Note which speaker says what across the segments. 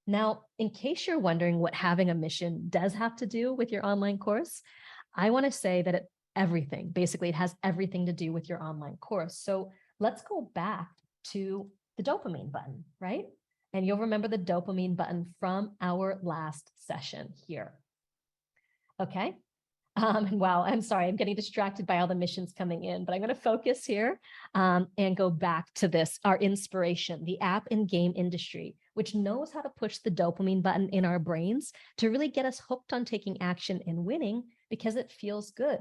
Speaker 1: Now, in case you're wondering what having a mission does have to do with your online course, I want to say that everything, basically, it has everything to do with your online course. So let's go back to the dopamine button, right? And you'll remember the dopamine button from our last session here. Okay. And wow, I'm sorry, I'm getting distracted by all the missions coming in, but I'm going to focus here and go back to this, our inspiration, the app and game industry, which knows how to push the dopamine button in our brains to really get us hooked on taking action and winning because it feels good.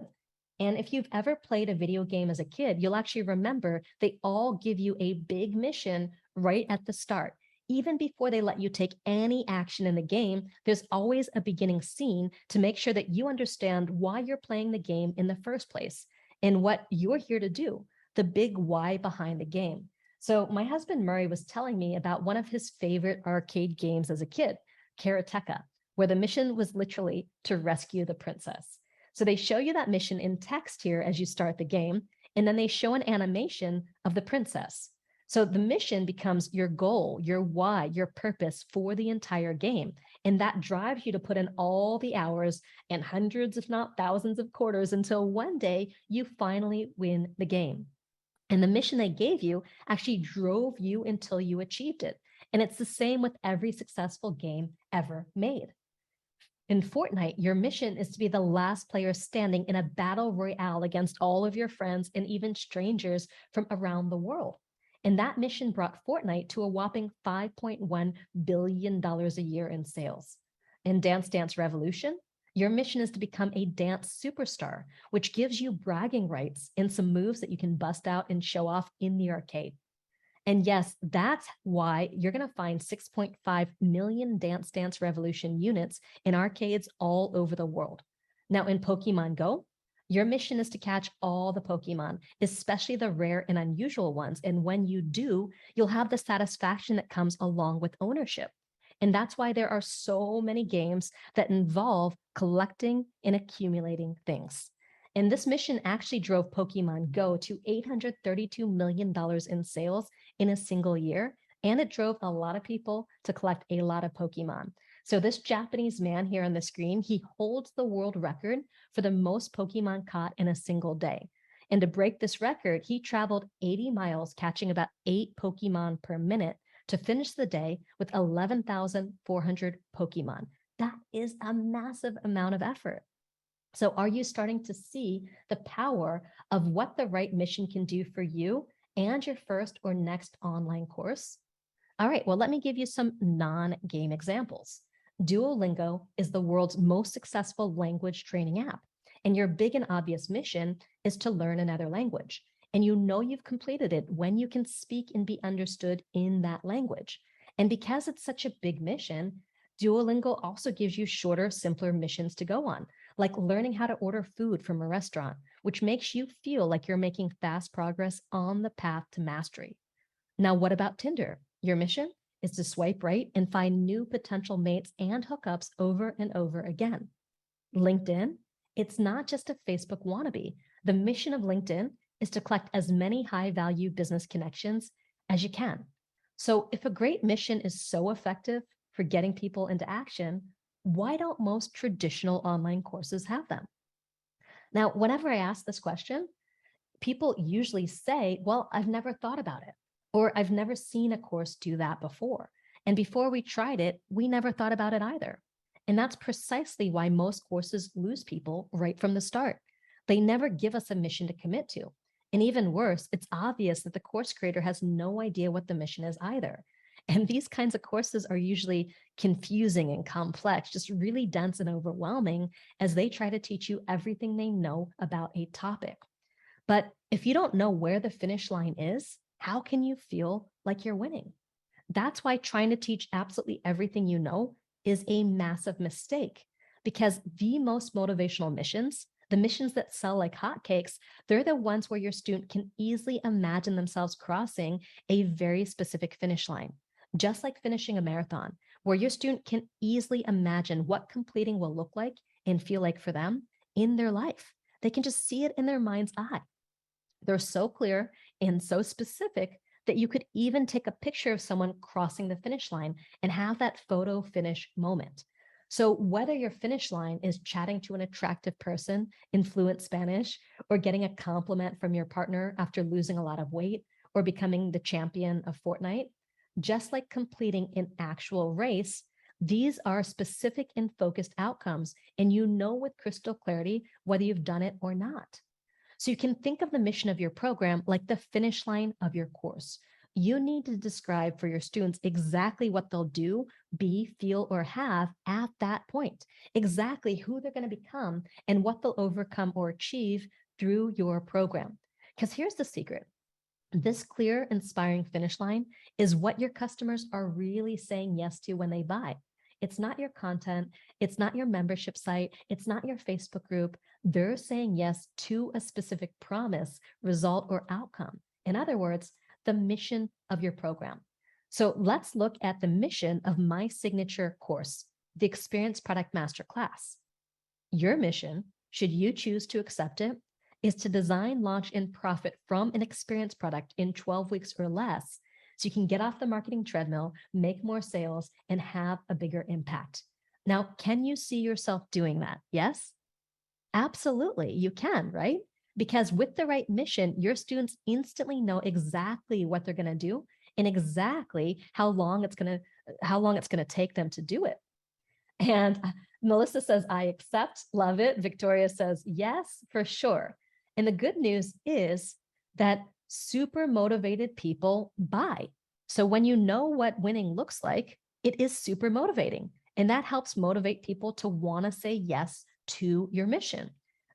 Speaker 1: And if you've ever played a video game as a kid, you'll actually remember they all give you a big mission right at the start. Even before they let you take any action in the game, there's always a beginning scene to make sure that you understand why you're playing the game in the first place and what you're here to do, the big why behind the game. So my husband Murray was telling me about one of his favorite arcade games as a kid, Karateka, where the mission was literally to rescue the princess. So they show you that mission in text here as you start the game, and then they show an animation of the princess. So the mission becomes your goal, your why, your purpose for the entire game. And that drives you to put in all the hours and hundreds, if not thousands of quarters until one day you finally win the game. And the mission they gave you actually drove you until you achieved it. And it's the same with every successful game ever made. In Fortnite, your mission is to be the last player standing in a battle royale against all of your friends and even strangers from around the world. And that mission brought Fortnite to a whopping $5.1 billion a year in sales. In Dance Dance Revolution, your mission is to become a dance superstar, which gives you bragging rights and some moves that you can bust out and show off in the arcade. And yes, that's why you're going to find 6.5 million Dance Dance Revolution units in arcades all over the world. Now, in Pokemon Go, your mission is to catch all the Pokemon, especially the rare and unusual ones. And when you do, you'll have the satisfaction that comes along with ownership. And that's why there are so many games that involve collecting and accumulating things. And this mission actually drove Pokemon Go to $832 million in sales in a single year. And it drove a lot of people to collect a lot of Pokemon. So this Japanese man here on the screen, he holds the world record for the most Pokemon caught in a single day. And to break this record, he traveled 80 miles, catching about 8 Pokemon per minute to finish the day with 11,400 Pokemon. That is a massive amount of effort. So are you starting to see the power of what the right mission can do for you and your first or next online course? All right, well, let me give you some non-game examples. Duolingo is the world's most successful language training app. And your big and obvious mission is to learn another language. And you know you've completed it when you can speak and be understood in that language. And because it's such a big mission, Duolingo also gives you shorter, simpler missions to go on, like learning how to order food from a restaurant, which makes you feel like you're making fast progress on the path to mastery. Now, what about Tinder? Your mission is to swipe right and find new potential mates and hookups over and over again. LinkedIn, it's not just a Facebook wannabe. The mission of LinkedIn is to collect as many high-value business connections as you can. So if a great mission is so effective for getting people into action, why don't most traditional online courses have them? Now, whenever I ask this question, people usually say, well, I've never thought about it, or I've never seen a course do that before. And before we tried it, we never thought about it either. And that's precisely why most courses lose people right from the start. They never give us a mission to commit to. And even worse, it's obvious that the course creator has no idea what the mission is either. And these kinds of courses are usually confusing and complex, just really dense and overwhelming as they try to teach you everything they know about a topic. But if you don't know where the finish line is, how can you feel like you're winning? That's why trying to teach absolutely everything you know is a massive mistake, because the most motivational missions, the missions that sell like hotcakes, they're the ones where your student can easily imagine themselves crossing a very specific finish line, just like finishing a marathon, where your student can easily imagine what completing will look like and feel like for them in their life. They can just see it in their mind's eye. They're so clear and so specific that you could even take a picture of someone crossing the finish line and have that photo finish moment. So whether your finish line is chatting to an attractive person in fluent Spanish, or getting a compliment from your partner after losing a lot of weight, or becoming the champion of Fortnite, just like completing an actual race, these are specific and focused outcomes, and you know with crystal clarity whether you've done it or not. So you can think of the mission of your program like the finish line of your course. You need to describe for your students exactly what they'll do, be, feel, or have at that point, exactly who they're going to become and what they'll overcome or achieve through your program. Because here's the secret. This clear, inspiring finish line is what your customers are really saying yes to when they buy. It's not your content. It's not your membership site. It's not your Facebook group. They're saying yes to a specific promise, result, or outcome. In other words, the mission of your program. So let's look at the mission of my signature course, the Experience Product Masterclass. Your mission, should you choose to accept it, is to design, launch, and profit from an experience product in 12 weeks or less so you can get off the marketing treadmill, make more sales, and have a bigger impact. Now, can you see yourself doing that? Yes? Absolutely, you can, right? Because with the right mission, your students instantly know exactly what they're going to do and exactly how long it's going to take them to do it. And Melissa says, I accept, love it. Victoria says, yes, for sure. And the good news is that super motivated people buy. So when you know what winning looks like, it is super motivating. And that helps motivate people to want to say yes to your mission.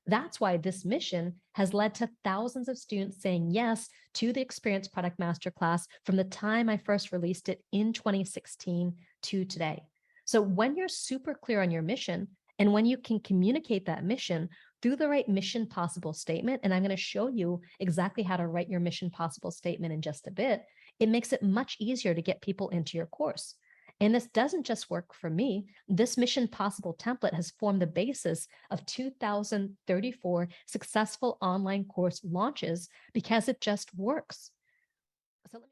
Speaker 1: That's why this mission has led to thousands of students saying yes to the Experience Product Masterclass from the time I first released it in 2016 to today. So when you're super clear on your mission, and when you can communicate that mission through the right mission possible statement, and I'm going to show you exactly how to write your mission possible statement in just a bit, it makes it much easier to get people into your course. And this doesn't just work for me. This mission possible template has formed the basis of 2,034 successful online course launches because it just works. So let me